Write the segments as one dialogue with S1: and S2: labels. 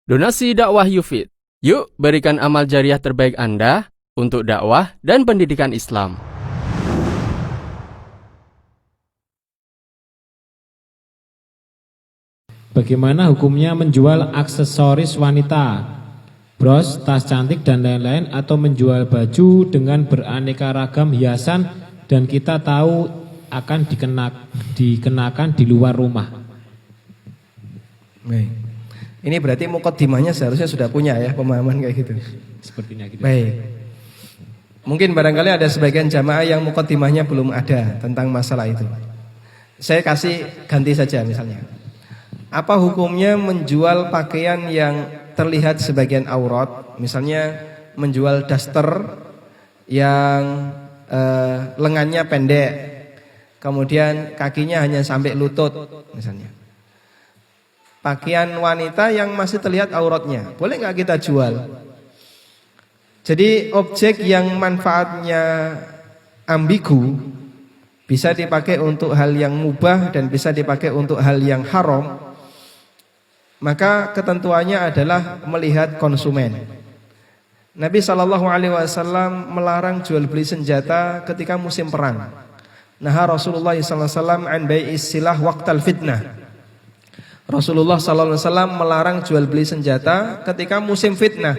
S1: Donasi dakwah Yufid. Yuk berikan amal jariah terbaik Anda untuk dakwah dan pendidikan Islam.
S2: Bagaimana hukumnya menjual aksesoris wanita, bros, tas cantik dan lain-lain, atau menjual baju dengan beraneka ragam hiasan dan kita tahu akan dikenakan di luar rumah?
S3: Baik. Ini berarti mukaddimahnya seharusnya sudah punya ya pemahaman kayak gitu.
S2: Sepertinya gitu.
S3: Baik. Mungkin barangkali ada sebagian jamaah yang mukaddimahnya belum ada tentang masalah itu. Saya kasih ganti saja misalnya. Apa hukumnya menjual pakaian yang terlihat sebagian aurat? Misalnya menjual daster yang lengannya pendek, kemudian kakinya hanya sampai lutut misalnya. Pakaian wanita yang masih terlihat auratnya, boleh nggak kita jual? Jadi objek yang manfaatnya ambigu, bisa dipakai untuk hal yang mubah dan bisa dipakai untuk hal yang haram. Maka ketentuannya adalah melihat konsumen. Nabi SAW melarang jual beli senjata ketika musim perang. Nah, Rasulullah SAW an bai'is silah waqtal fitnah. Rasulullah SAW melarang jual beli senjata ketika musim fitnah.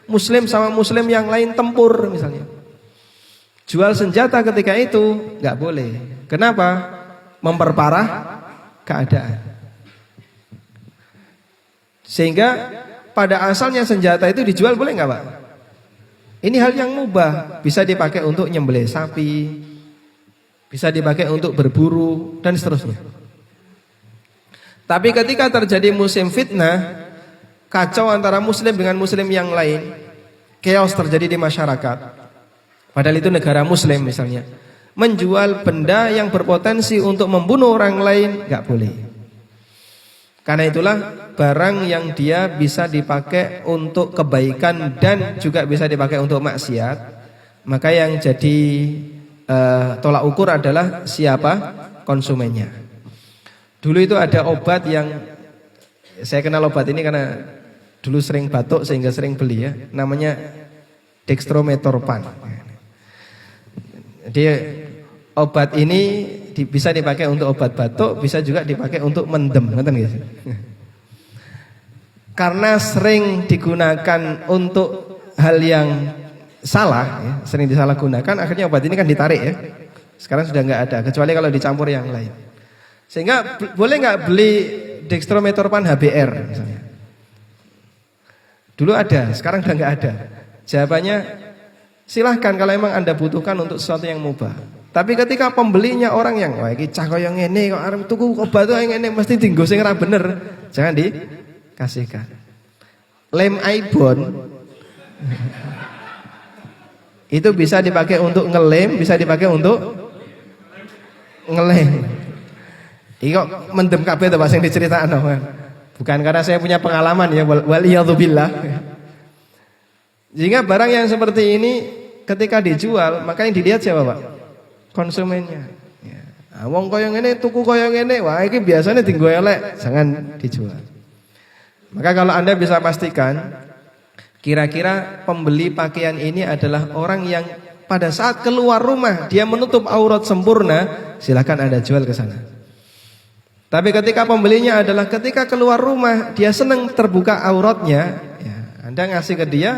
S3: Muslim sama muslim yang lain tempur misalnya. Jual senjata ketika itu nggak boleh. Kenapa? Memperparah keadaan. Sehingga pada asalnya senjata itu dijual boleh nggak Pak? Ini hal yang mubah. Bisa dipakai untuk nyembelih sapi, bisa dipakai untuk berburu dan seterusnya. Tapi ketika terjadi musim fitnah, kacau antara muslim dengan muslim yang lain, chaos terjadi di masyarakat, padahal itu negara muslim misalnya, menjual benda yang berpotensi untuk membunuh orang lain gak boleh. Karena itulah barang yang dia bisa dipakai untuk kebaikan dan juga bisa dipakai untuk maksiat, maka yang jadi tolak ukur adalah siapa konsumennya. Dulu itu ada obat yang saya kenal obat ini karena dulu sering batuk sehingga sering beli ya. Namanya dextrometorphan. Jadi obat ini bisa dipakai untuk obat batuk, bisa juga dipakai untuk mendem, ngerti nggih? Karena sering digunakan untuk hal yang salah, ya, sering disalahgunakan, akhirnya obat ini kan ditarik ya. Sekarang sudah nggak ada, kecuali kalau dicampur yang lain. Sehingga boleh nggak beli dextrometorphan HBR misalnya? Dulu ada, sekarang udah nggak ada. Jawabannya silahkan kalau emang Anda butuhkan untuk sesuatu yang mubah. Tapi ketika pembelinya orang yang wah iki cah koyo ngene kok arep tuku obat kok ngene mesti dienggo sing ora bener, jangan dikasihkan. Lem Aibon itu bisa dipakai untuk ngelem, bisa dipakai untuk ngelem. Iki kok mendem kabeh to Pak sing diceritakno. Bukan karena saya punya pengalaman ya, waliyadzubillah. Jika barang yang seperti ini ketika dijual, maka yang dilihat siapa Pak? Konsumennya. Ya. Nah, wong koyo ngene tuku koyo ngene, wah iki biasanya dienggo elek, jangan dijual. Maka kalau Anda bisa pastikan kira-kira pembeli pakaian ini adalah orang yang pada saat keluar rumah dia menutup aurat sempurna, silakan Anda jual ke sana. Tapi ketika pembelinya adalah ketika keluar rumah dia senang terbuka auratnya, ya, Anda ngasih ke dia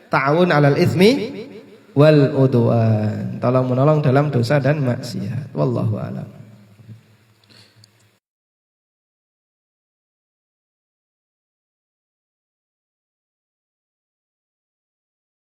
S3: ta'awun 'alal itsmi wal udwan, tolong menolong dalam dosa dan maksiat. Wallahu a'lam.